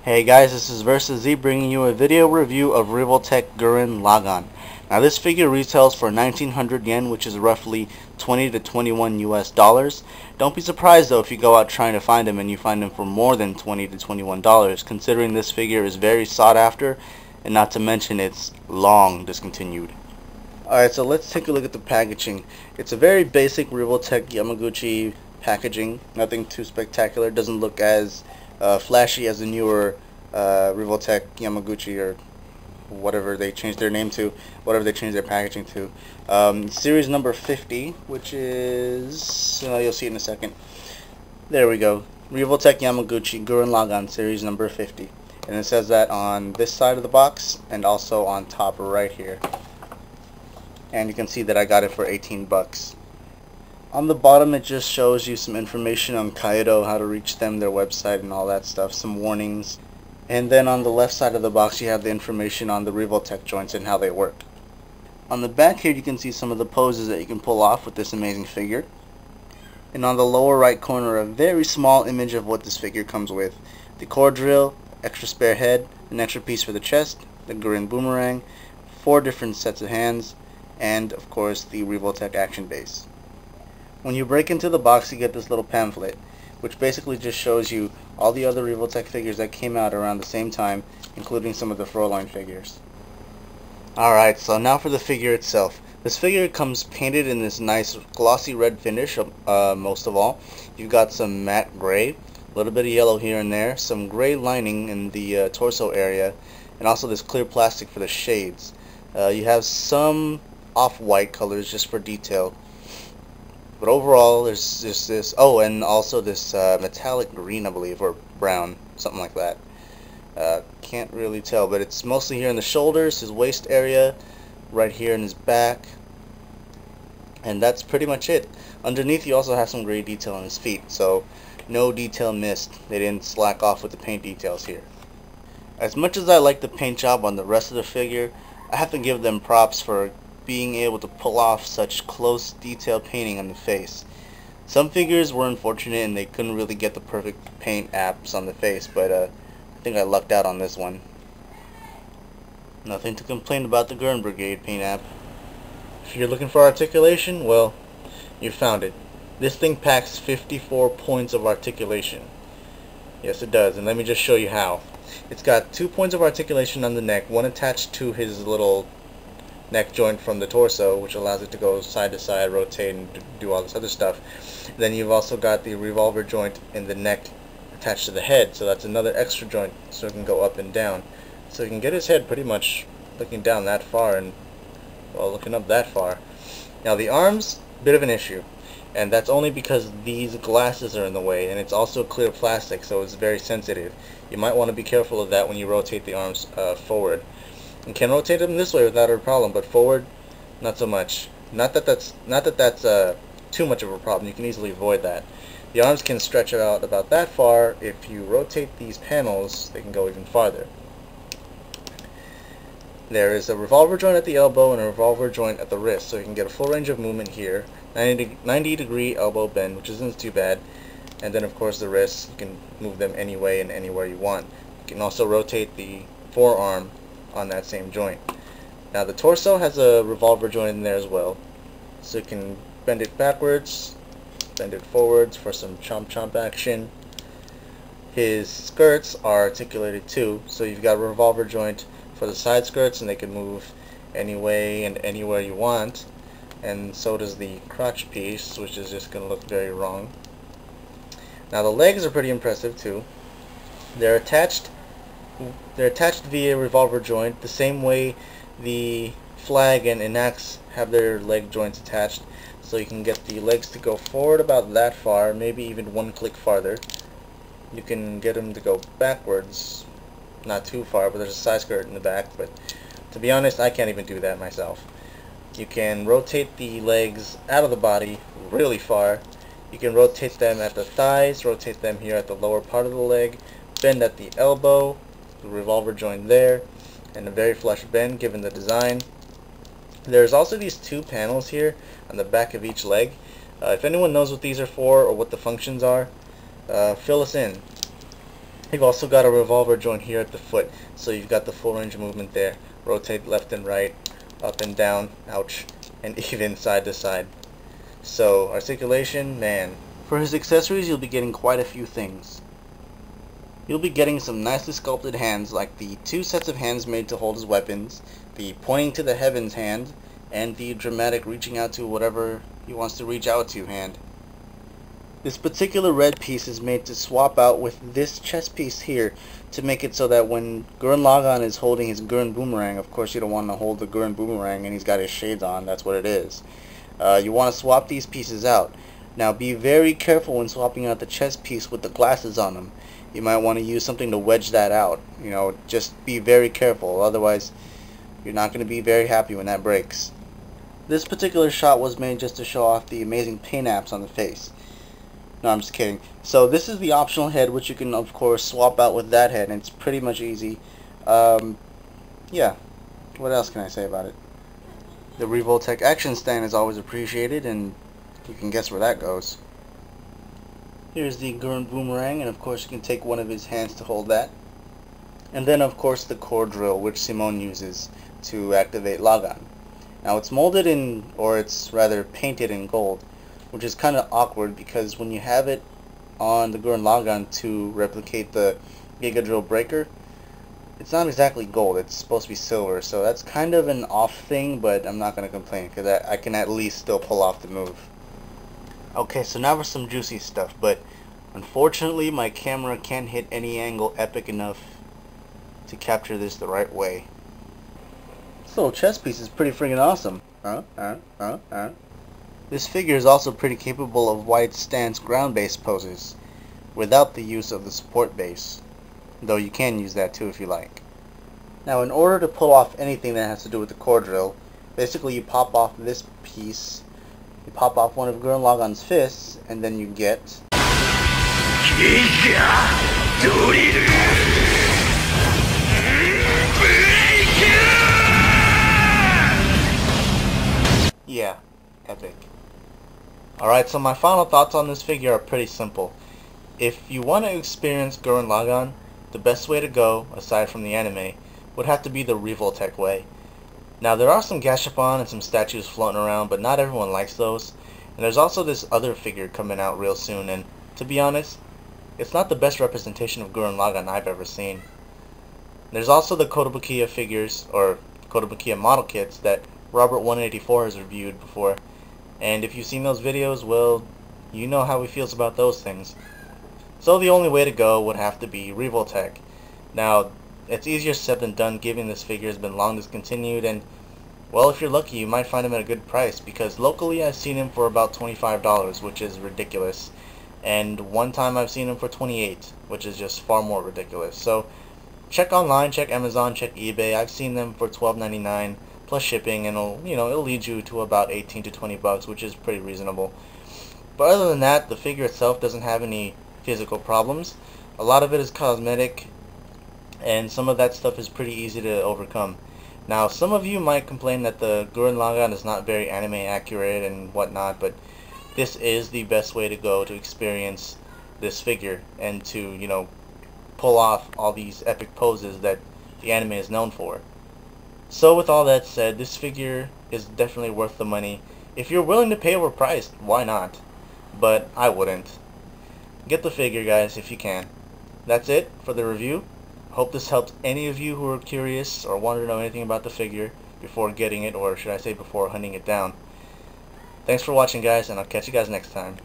Hey guys, this is Versus Z bringing you a video review of Revoltech Gurren Lagann. Now this figure retails for 1900 yen, which is roughly 20 to 21 US dollars. Don't be surprised though if you go out trying to find him and you find him for more than 20 to 21 dollars, considering this figure is very sought after and not to mention it's long discontinued. Alright, so let's take a look at the packaging. It's a very basic Revoltech Yamaguchi packaging, nothing too spectacular, doesn't look as flashy as the newer Revoltech Yamaguchi or whatever they changed their name to, whatever they changed their packaging to. Series number 50, which is, you'll see in a second. There we go. Revoltech Yamaguchi Gurren Lagann series number 50. And it says that on this side of the box and also on top right here. And you can see that I got it for 18 bucks. On the bottom it just shows you some information on Kaido, how to reach them, their website and all that stuff, some warnings. And then on the left side of the box you have the information on the Revoltech joints and how they work. On the back here you can see some of the poses that you can pull off with this amazing figure. And on the lower right corner a very small image of what this figure comes with. The core drill, extra spare head, an extra piece for the chest, the Gurren boomerang, 4 different sets of hands, and of course the Revoltech action base. When you break into the box you get this little pamphlet, which basically just shows you all the other Revoltech figures that came out around the same time, including some of the Fräulein figures. Alright, so now for the figure itself. This figure comes painted in this nice glossy red finish, most of all. You've got some matte gray, a little bit of yellow here and there, some gray lining in the torso area, and also this clear plastic for the shades. You have some off-white colors just for detail. But overall, there's just this, oh, and also this metallic green, I believe, or brown, something like that. Can't really tell, but it's mostly here in the shoulders, his waist area, right here in his back, and that's pretty much it. Underneath, you also have some gray detail on his feet, so no detail missed. They didn't slack off with the paint details here. As much as I like the paint job on the rest of the figure, I have to give them props for being able to pull off such close detailed painting on the face. Some figures were unfortunate and they couldn't really get the perfect paint apps on the face, but I think I lucked out on this one. Nothing to complain about the Gurren Brigade paint app. If you're looking for articulation, well, you found it. This thing packs 54 points of articulation. Yes, it does, and let me just show you how. It's got 2 points of articulation on the neck, one attached to his little neck joint from the torso, which allows it to go side to side, rotate, and do all this other stuff. Then you've also got the revolver joint in the neck attached to the head, so that's another extra joint so it can go up and down. So you can get his head pretty much looking down that far and, well, looking up that far. Now the arms, bit of an issue, and that's only because these glasses are in the way, and it's also clear plastic, so it's very sensitive. You might want to be careful of that when you rotate the arms forward. You can rotate them this way without a problem, but forward, not so much. Not that that's too much of a problem. You can easily avoid that. The arms can stretch out about that far. If you rotate these panels, they can go even farther. There is a revolver joint at the elbow and a revolver joint at the wrist, so you can get a full range of movement here. 90 degree elbow bend, which isn't too bad. And then of course the wrists, you can move them any way and anywhere you want. You can also rotate the forearm on that same joint. Now the torso has a revolver joint in there as well, so you can bend it backwards, bend it forwards for some chomp chomp action. His skirts are articulated too, so you've got a revolver joint for the side skirts and they can move any way and anywhere you want, and so does the crotch piece, which is just going to look very wrong. Now the legs are pretty impressive too. They're attached via revolver joint, the same way the flag and Enax have their leg joints attached, so you can get the legs to go forward about that far, maybe even one click farther. You can get them to go backwards, not too far, but there's a side skirt in the back, but to be honest, I can't even do that myself. You can rotate the legs out of the body really far. You can rotate them at the thighs, rotate them here at the lower part of the leg, bend at the elbow, the revolver joint there, and a very flush bend given the design. There's also these 2 panels here on the back of each leg. If anyone knows what these are for or what the functions are, fill us in. You've also got a revolver joint here at the foot, so you've got the full range of movement there. Rotate left and right, up and down, ouch, and even side to side. So, articulation, man. For his accessories, you'll be getting quite a few things. You'll be getting some nicely sculpted hands, like the 2 sets of hands made to hold his weapons, the pointing to the heavens hand, and the dramatic reaching out to whatever he wants to reach out to hand. This particular red piece is made to swap out with this chest piece here to make it so that when Gurren Lagann is holding his Gurren boomerang, of course you don't want to hold the Gurren boomerang and he's got his shades on, that's what it is. You want to swap these pieces out. Now be very careful when swapping out the chest piece with the glasses on them. You might want to use something to wedge that out. You know, just be very careful, otherwise you're not going to be very happy when that breaks. This particular shot was made just to show off the amazing paint apps on the face. No, I'm just kidding. So this is the optional head, which you can of course swap out with that head, and it's pretty much easy. Yeah, what else can I say about it? The Revoltech action stand is always appreciated, and you can guess where that goes. Here's the Gurren boomerang, and of course you can take one of his hands to hold that. And then of course the core drill, which Simone uses to activate Lagann. Now it's molded in, or it's rather painted in gold, which is kind of awkward because when you have it on the Gurren Lagann to replicate the Giga Drill Breaker, it's not exactly gold, it's supposed to be silver, so that's kind of an off thing, but I'm not going to complain because I can at least still pull off the move. Okay, so now for some juicy stuff, but unfortunately my camera can't hit any angle epic enough to capture this the right way. This little chest piece is pretty freaking awesome. This figure is also pretty capable of wide stance ground-based poses without the use of the support base, though you can use that too if you like. Now in order to pull off anything that has to do with the core drill, basically you pop off this piece, you pop off one of Gurren Lagann's fists, and then you get yeah, epic. Alright, so my final thoughts on this figure are pretty simple. If you want to experience Gurren Lagann, the best way to go, aside from the anime, would have to be the Revoltech way. Now there are some Gashapon and some statues floating around, but not everyone likes those. And there's also this other figure coming out real soon, and to be honest, it's not the best representation of Gurren Lagann I've ever seen. There's also the Kotobukiya figures, or Kotobukiya model kits, that Robert 184 has reviewed before. And if you've seen those videos, well, you know how he feels about those things. So the only way to go would have to be Revoltech. Now, it's easier said than done given this figure has been long discontinued, and well, if you're lucky you might find him at a good price, because locally I've seen him for about $25, which is ridiculous. And one time I've seen him for $28, which is just far more ridiculous. So check online, check Amazon, check eBay. I've seen them for $12.99 plus shipping, and it'll lead you to about 18 to 20 bucks, which is pretty reasonable. But other than that, the figure itself doesn't have any physical problems. A lot of it is cosmetic, and some of that stuff is pretty easy to overcome. Now, some of you might complain that the Gurren Lagann is not very anime accurate and whatnot, but this is the best way to go to experience this figure and to, pull off all these epic poses that the anime is known for. So with all that said, this figure is definitely worth the money. If you're willing to pay overpriced, why not? But I wouldn't. Get the figure, guys, if you can. That's it for the review. Hope this helped any of you who are curious or wanted to know anything about the figure before getting it, or should I say before hunting it down. Thanks for watching, guys, and I'll catch you guys next time.